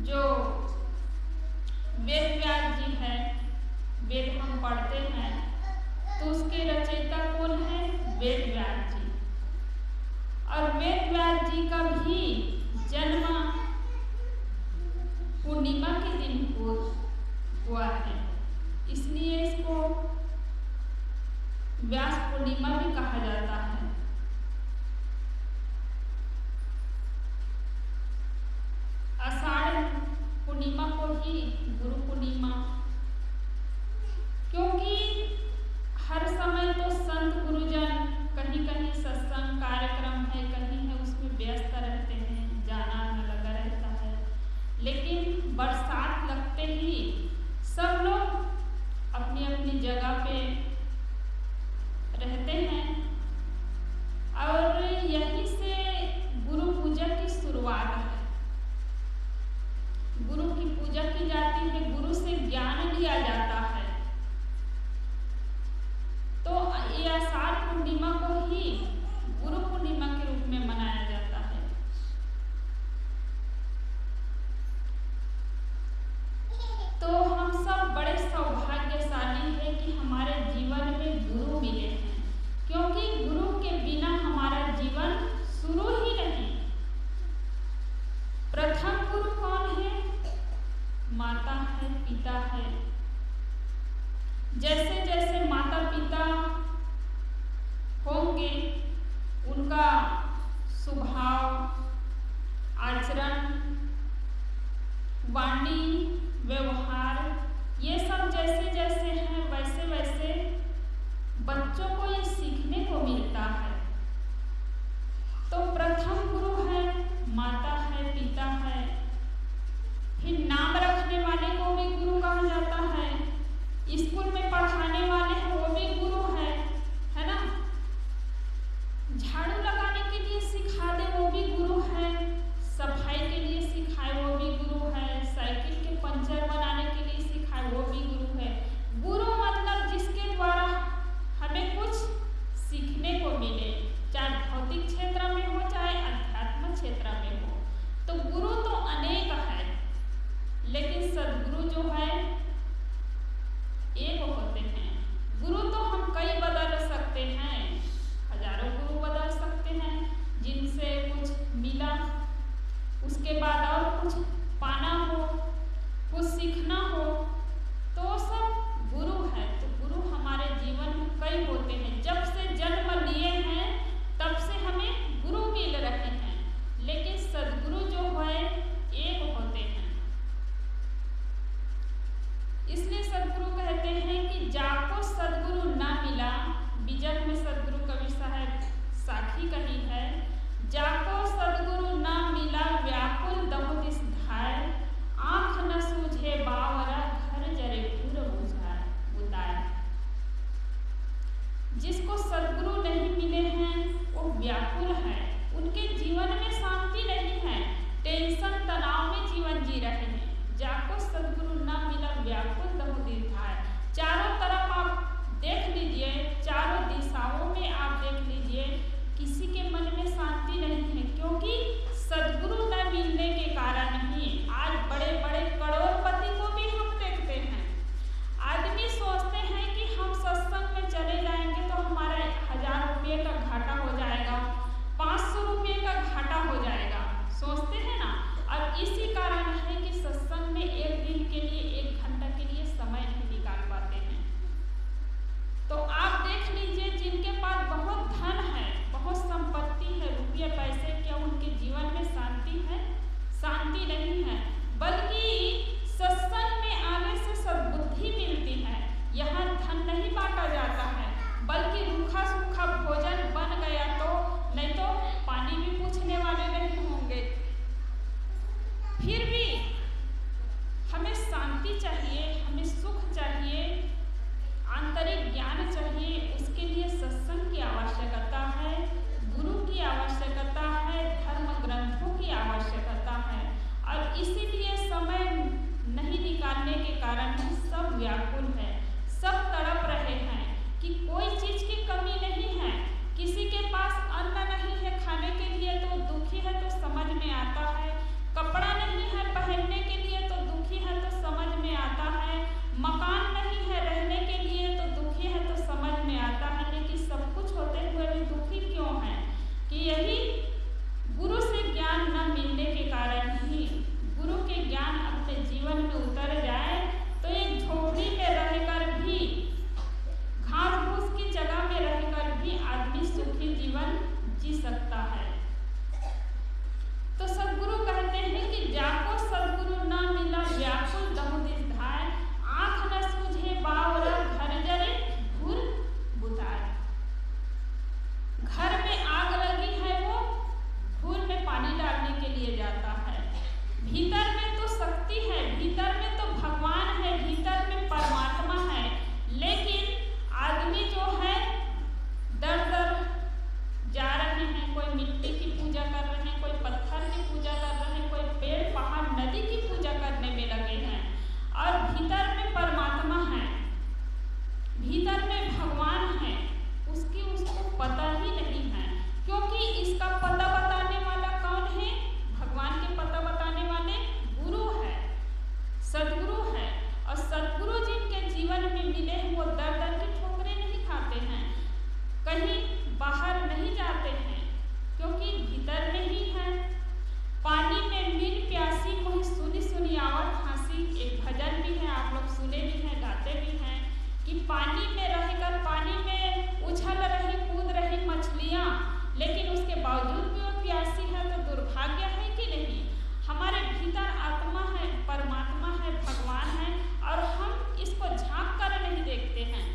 जो वेद व्यास जी है, वेद हम पढ़ते हैं तो उसके रचयिता कौन है? वेद व्यास जी। और वेद व्यास जी का भी जन्म पूर्णिमा के दिन हुआ है, इसलिए इसको व्यास पूर्णिमा भी कहा जाता है। आषाढ़ पूर्णिमा को ही गुरु पूर्णिमा, क्योंकि हर समय तो संत गुरुजन कहीं कहीं सत्संग कार्यक्रम है, कहीं है, उसमें व्यस्त रहते हैं, जाना आना लगा रहता है। लेकिन बरसात लगते ही सब लोग अपनी अपनी जगह पे रहते हैं और यहीं से गुरु पूजा की शुरुआत है। गुरु की पूजा की जाती है, गुरु से ज्ञान लिया जाता है। तो ये आषाढ़ पूर्णिमा को ही गुरु पूर्णिमा के रूप में मनाया जाता है। तो हम सब बड़े सौभाग्यशाली हैं कि हमारे जीवन में गुरु मिले हैं, क्योंकि गुरु के बिना हमारा जीवन शुरू ही नहीं। प्रथम गुरु कौन है? माता है, पिता है। जैसे जैसे माता पिता होंगे, उनका स्वभाव, आचरण, वाणी, व्यवहार, ये सब जैसे जैसे हैं वैसे वैसे बच्चों को ये सीखने को मिलता है। तो प्रथम गुरु है, माता है, पिता है। फिर नाम रखने वाले को भी गुरु कहा जाता है। स्कूल में पढ़ाने वाले हैं वो भी गुरु है ना। झाड़ू लगाने के लिए सिखा दे वो भी गुरु है, सफाई के लिए सिखाए वो भी गुरु है, साइकिल के पंचर बनाने के लिए सिखाए वो भी गुरु है। गुरु मतलब जिसके द्वारा हमें कुछ सीखने को मिले, चाहे भौतिक क्षेत्र में हो चाहे अध्यात्म क्षेत्र में हो। तो गुरु तो अनेक है, लेकिन सदगुरु जो है एक होते हैं। गुरु तो हम कई बदल सकते हैं, हजारों गुरु बदल सकते हैं, जिनसे कुछ मिला उसके बाद और कुछ पाना हो, कुछ सीखना हो, तो सब गुरु है। तो गुरु हमारे जीवन में कई होते हैं। जब से जन्म लिए हैं तब से हमें गुरु मिल रहे हैं, लेकिन सदगुरु जो है एक होते हैं। इसलिए सदगुरु कहते हैं कि जाको सदगुरु ना मिला, बीजक में सदगुरु कवि साहब साखी कही है, जाको सदगुरु ना मिला व्याकुल दहु दिस धाय, आँख न सूझे बावरा घर जरे पूर बुझाए। जिसको सदगुरु नहीं मिले हैं वो व्याकुल है, उनके जीवन में शांति नहीं है, टेंशन तनाव में जीवन जी रहे हैं। जाको सदगुरु ना मिला व्याकुल दहु दिस धाय। चारों तरफ आप देख लीजिए, चारों दिशाओं में आप देख लीजिए, किसी के मन में शांति नहीं है, क्योंकि सदगुरु न मिलने के कारण ही आज बड़े बड़े करोड़पति को भी हम देखते हैं। आदमी सोचते हैं कि हम सत्संग में चले जाएंगे तो हमारा 1000 रुपये का घाटा हो जाएगा, 500 रुपये का घाटा हो जाएगा, सोचते हैं ना। और इसी कारण है कि सत्संग में एक दिन के लिए 1 घंटा के लिए समय नहीं निकाल पाते हैं। तो आप देख लीजिए, जिनके पास बहुत धन है, बहुत संपत्ति है, रुपये पैसे, क्या उनके जीवन में शांति है? शांति नहीं है, बल्कि सत्संग में आने से सद्बुद्धि मिलती है। यहाँ धन नहीं बांटा जाता है, बल्कि रूखा सूखा भोजन बन गया तो नहीं तो पानी भी पूछने वाले नहीं होंगे। फिर भी हमें शांति चाहिए, हमें सुख चाहिए, आंतरिक ज्ञान चाहिए। उसके लिए सत्संग की आवश्यकता है, गुरु की आवश्यकता है, धर्म ग्रंथों की आवश्यकता है। और इसीलिए समय नहीं निकालने के कारण सब व्याकुल है, सब तड़प रहे हैं कि कोई चीज की कमी नहीं है। किसी के पास अन्न नहीं है खाने के लिए तो दुखी है, तो समझ में आता है। कपड़ा नहीं है पहनने के कि पानी में रहकर पानी में उछल रही कूद रही मछलियाँ, लेकिन उसके बावजूद भी वो प्यासी है, तो दुर्भाग्य है कि नहीं। हमारे भीतर आत्मा है, परमात्मा है, भगवान है, और हम इसको झांक कर नहीं देखते हैं।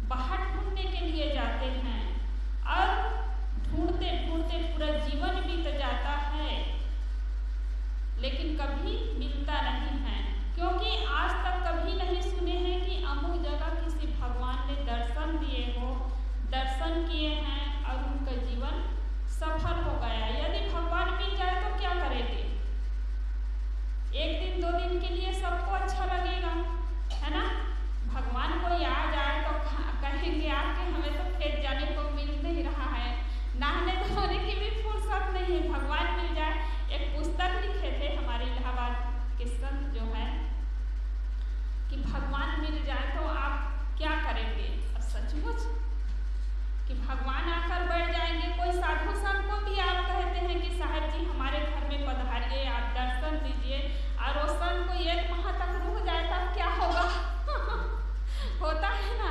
बाहर ढूंढने के लिए जाते हैं और ढूंढते ढूंढते पूरा जीवन बीत जाता है, लेकिन कभी मिलता नहीं है, क्योंकि आज तक कभी नहीं सुने हैं कि अमुक जगह किसी भगवान ने दर्शन दिए हो, दर्शन किए हैं और उनका जीवन सफल हो गया। यदि भगवान मिल जाए तो क्या करेंगे? एक दिन दो दिन के लिए सबको अच्छा लगेगा, है ना। भगवान कोई आ जाए तो कहेंगे आके हमें तो खेत जाने को मिल नहीं रहा है, नहाने धोने की भी फुर्सत नहीं है, भगवान मिल जाए। एक पुस्तक लिखे थे हमारे इलाहाबाद के संत जो है कि भगवान मिल जाए तो आप क्या करेंगे। और सचमुच कि भगवान आकर बैठ जाएंगे। कोई साधु संत को भी आप कहते हैं कि साहब जी हमारे घर में पधारिए, आप दर्शन दीजिए, और वो संत को एक माह तक रुक जाए तब क्या होगा? होता है ना,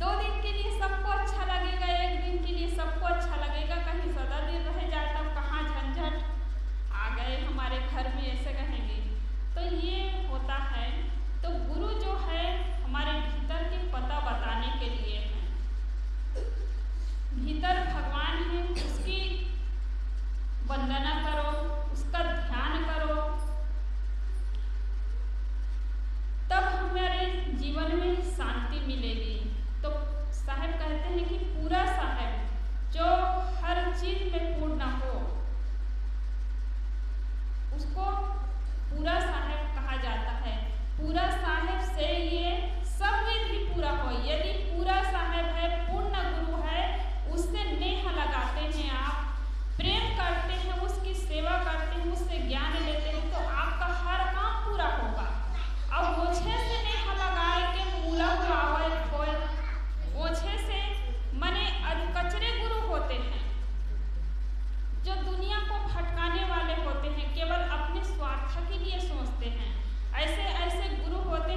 2 दिन के लिए सबको अच्छा लगेगा, 1 दिन के लिए सबको अच्छा लगेगा, कहीं 7 दिन रह जाए तब कहाँ झंझट, आ गए हमारे घर में, ऐसे कहेंगे। तो ये होता है। तो गुरु जो है हमारे भीतर के पता बताने के लिए है। भीतर भगवान है, उसकी वंदना करो, उसका ध्यान करो, तब हमारे जीवन में शांति मिलेगी। तो साहब कहते हैं कि पूरा साहब जो हर चीज में पूर्ण हो, उसको पूरा साहब कहा जाता है। पूरा साहब से ये सब विधि पूरा हो। यदि पूरा साहब है, पूर्ण गुरु है, उससे नेह लगाते हैं, आप प्रेम करते हैं, उसकी सेवा करते हैं, उससे ज्ञान लेते हैं, तो आपका हर काम पूरा होगा। अब ओछे से नेह लगाए के मूला हुआ कोई ओछे से मने कचरे गुरु होते हैं, जो दुनिया को भटकाने वाले होते हैं, केवल अपने स्वार्थ के लिए सोचते हैं। ऐसे ऐसे गुरु होते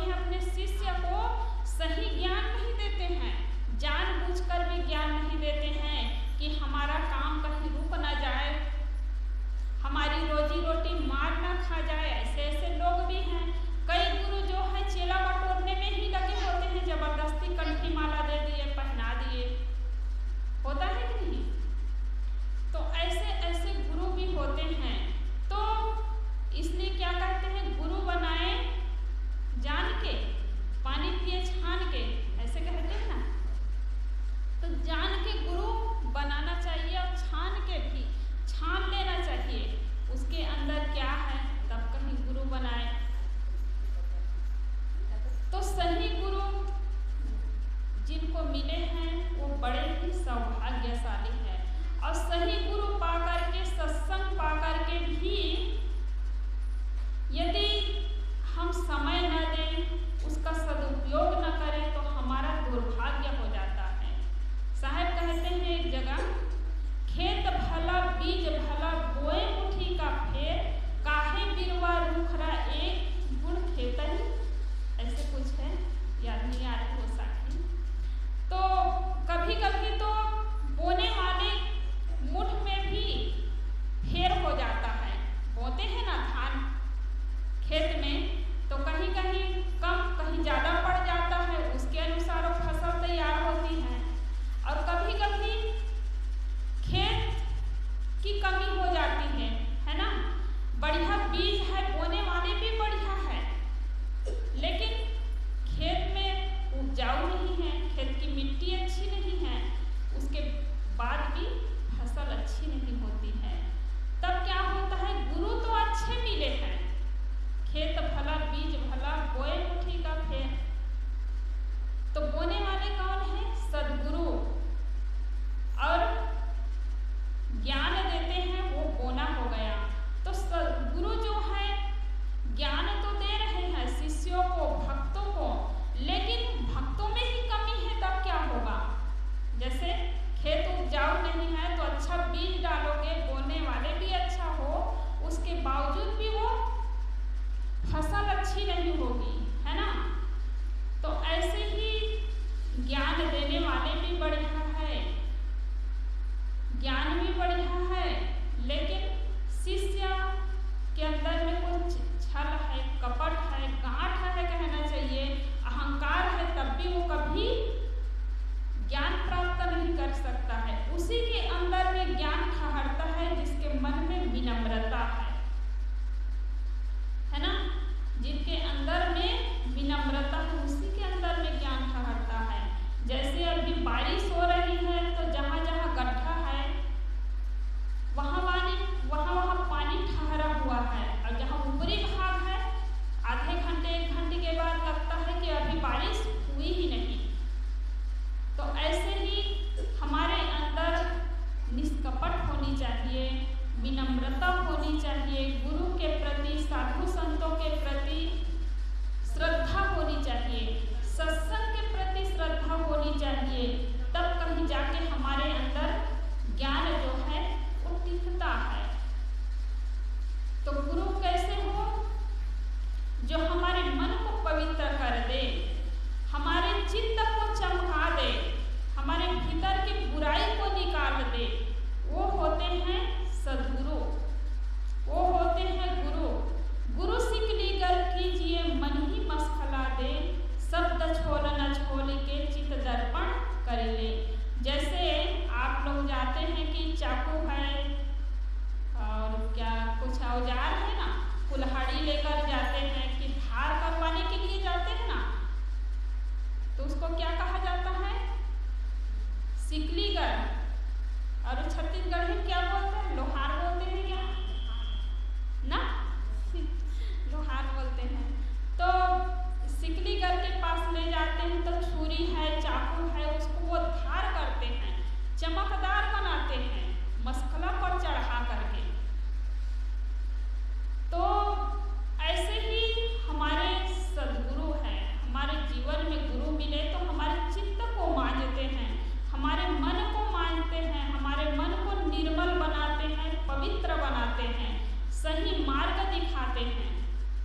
सही मार्ग दिखाते हैं।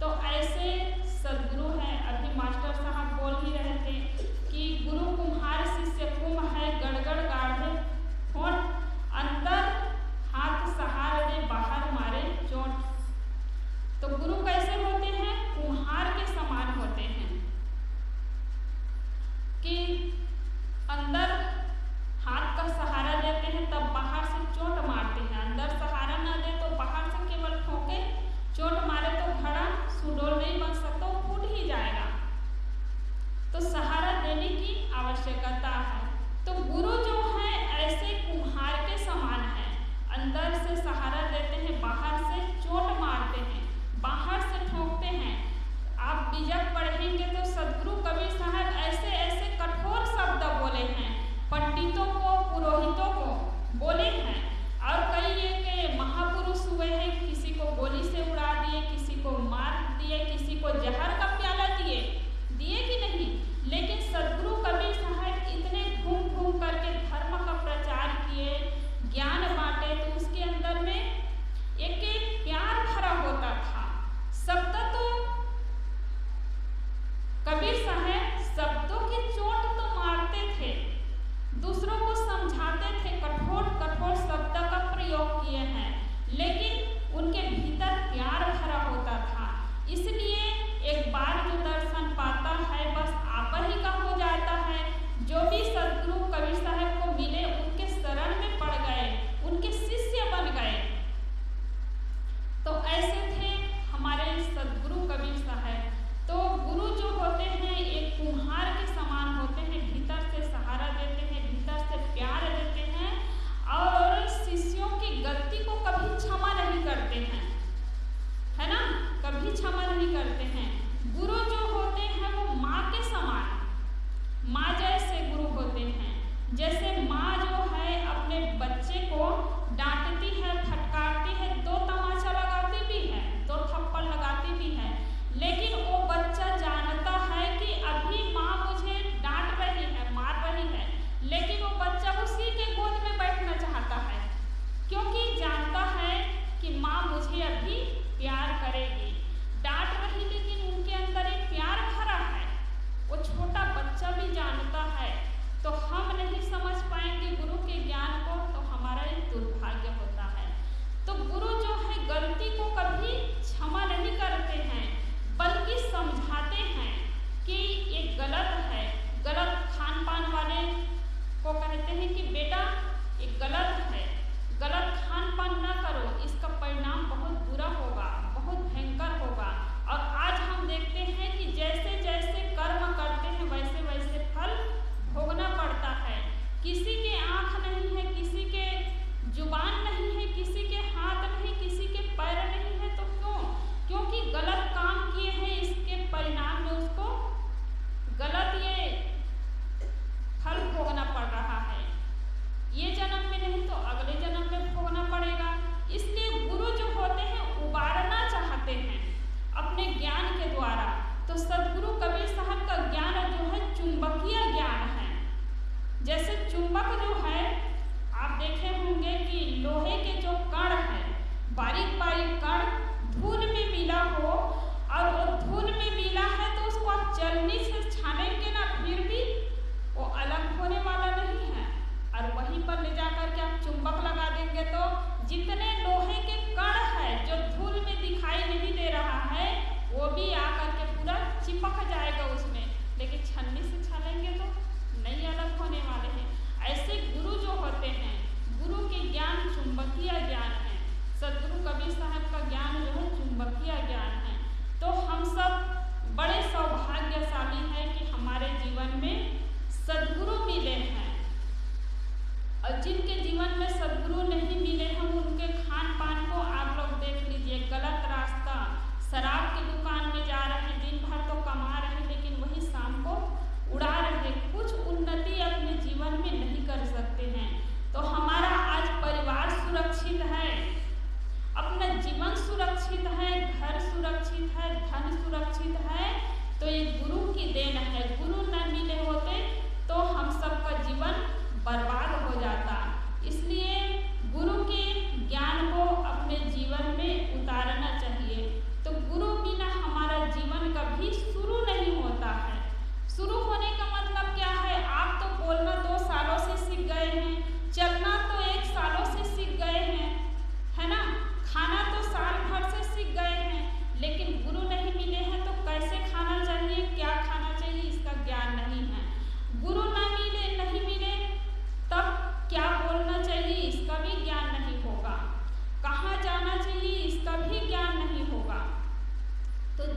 तो ऐसे सदगुरु हैं। अभी मास्टर साहब बोल ही रहे थे कि गुरु कुम्हार शिष्य कुम्भ है, गड़गड़ गाढ़े होंठ, अंदर हाथ सहार दे बाहर मारे चोट। तो गुरु कैसे होते हैं? कुम्हार के समान होते हैं कि अंदर हाथ का सहारा देते हैं तब बाहर से चोट मारते हैं, अंदर सहारा ना दे तो बाहर से केवल ठोके चोट मारे तो घड़ा सुडोल नहीं बन सकता, वो फूट ही जाएगा। तो सहारा देने की आवश्यकता है। तो गुरु जो है ऐसे कुम्हार के समान है, अंदर से सहारा देते हैं, बाहर से चोट मारते हैं, बाहर से ठोकते हैं। आप बीजक पढ़ेंगे तो सदगुरु कबीर साहब ऐसे ऐसे कठोर शब्द बोले हैं, पंडितों को, पुरोहितों को बोले हैं। और कई एक महापुरुष हुए हैं, किसी को गोली से उड़ा दिए, किसी को मार दिए, किसी को जहर का प्याला दिए कि नहीं। लेकिन सदगुरु कबीर साहब इतने घूम घूम करके धर्म का प्रचार किए, ज्ञान बांटे, तो उसके अंदर में एक प्यार भरा होता था। शब्द तो कबीर साहब शब्दों की चोट तो मारते थे, दूसरों को समझाते थे, कठोर कठोर शब्द का प्रयोग किए हैं, लेकिन उनके भीतर प्यार भरा होता था। इसलिए एक बार जो दर्शन पाता है बस आप ही का हो जाता है। जो भी सदगुरु कबीर साहब को मिले उनके शरण में पड़ गए, उनके शिष्य बन गए। तो ऐसे थे हमारे सदगुरु कबीर साहब। तो गुरु जो होते हैं एक कुम्हार के समान होते हैं, भीतर से सहारा देते हैं, भीतर से प्यार देते हैं और शिष्यों की गलती को कभी क्षमा नहीं करते हैं, है ना, कभी क्षमा नहीं करते हैं। गुरु जो होते हैं वो माँ के समान, माँ जैसे गुरु होते हैं। जैसे माँ जो है अपने बच्चे को डांटती है, फटकारती है, दो तमाचा लगाती भी है, दो थप्पड़ लगाती भी है, लेकिन वो बच्चा जानता है कि अभी माँ मुझे डांट रही है, मार रही है, लेकिन वो बच्चा उसी के गोद में बैठना चाहता है, क्योंकि जानता है कि माँ मुझे अभी प्यार करेगी। डांट रही लेकिन उनके अंदर एक प्यार भरा है, वो छोटा बच्चा भी जानता है। तो हम नहीं समझ पाएंगे गुरु के ज्ञान को, तो हमारा एक दुर्भाग्य होता है। तो गुरु जो है गलती को कभी क्षमा नहीं करते हैं, बल्कि समझाते हैं कि ये गलत है। गलत खान पान वाले को कहते हैं कि बेटा ये गलत है, गलत खान पान ना करो, इसका परिणाम बहुत बुरा होगा, बहुत भयंकर होगा। और आज हम देखते हैं कि जैसे जैसे कर्म करते हैं वैसे वैसे फल भोगना पड़ता है। किसी के आँख नहीं है, किसी के जुबान नहीं है, किसी के हाथ नहीं, किसी के पैर नहीं है। तो क्यों? क्योंकि गलत काम किए हैं, इसके परिणाम में उसको गलत ये फल भोगना पड़ रहा है। ये जन्म में नहीं तो अगले जन्म में भोगना पड़ेगा। इसलिए गुरु जो होते हैं उबारना चाहते हैं अपने ज्ञान के द्वारा। तो सदगुरु कबीर साहब का ज्ञान जो है चुंबकीय ज्ञान है। जैसे चुंबक जो है आप देखे होंगे कि लोहे के जो कण है, बारीक बारीक कण धूल में मिला हो, और वो धूल में मिला है तो उसको आप चलनी से छानेंगे ना, फिर भी वो अलग होने वाला नहीं है। और वहीं पर ले जाकर के आप चुंबक लगा देंगे तो जितने लोहे के कण है जो धूल में दिखाई नहीं दे रहा है वो भी आकर के पूरा चिपक जाएगा उसमें, लेकिन छन्नी से छानेंगे तो नहीं अलग होने वाले हैं। ऐसे गुरु जो होते हैं, गुरु के ज्ञान चुंबकीय ज्ञान है। सदगुरु कबीर साहब का ज्ञान जो है चुंबकीय ज्ञान है। तो हम सब बड़े सौभाग्यशाली हैं कि हमारे जीवन में सदगुरु मिले हैं। और जिनके जीवन में सदगुरु नहीं मिले हैं उनके खान पान को आप लोग देख लीजिए। गलत रास्ता, शराब की दुकान में जा रहे हैं, दिन भर तो कमा रहे हैं लेकिन वही शाम को उड़ा रहे, कुछ उन्नति अपने जीवन में नहीं कर सकते हैं। तो हमारा आज परिवार सुरक्षित है, अपना जीवन सुरक्षित है, घर सुरक्षित है, धन सुरक्षित है, तो ये गुरु की देन है। गुरु न मिले होते तो हम सबका जीवन बर्बाद हो जाता। इसलिए गुरु के ज्ञान को अपने जीवन में उतारना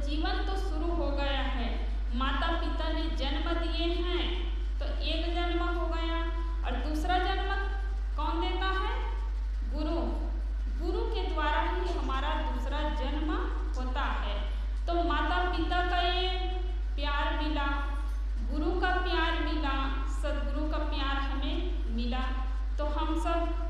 जीवन तो शुरू हो गया है। माता पिता ने जन्म दिए हैं तो एक जन्म हो गया, और दूसरा जन्म कौन देता है? गुरु। गुरु के द्वारा ही हमारा दूसरा जन्म होता है। तो माता पिता का ये प्यार मिला, गुरु का प्यार मिला, सद्गुरु का प्यार हमें मिला, तो हम सब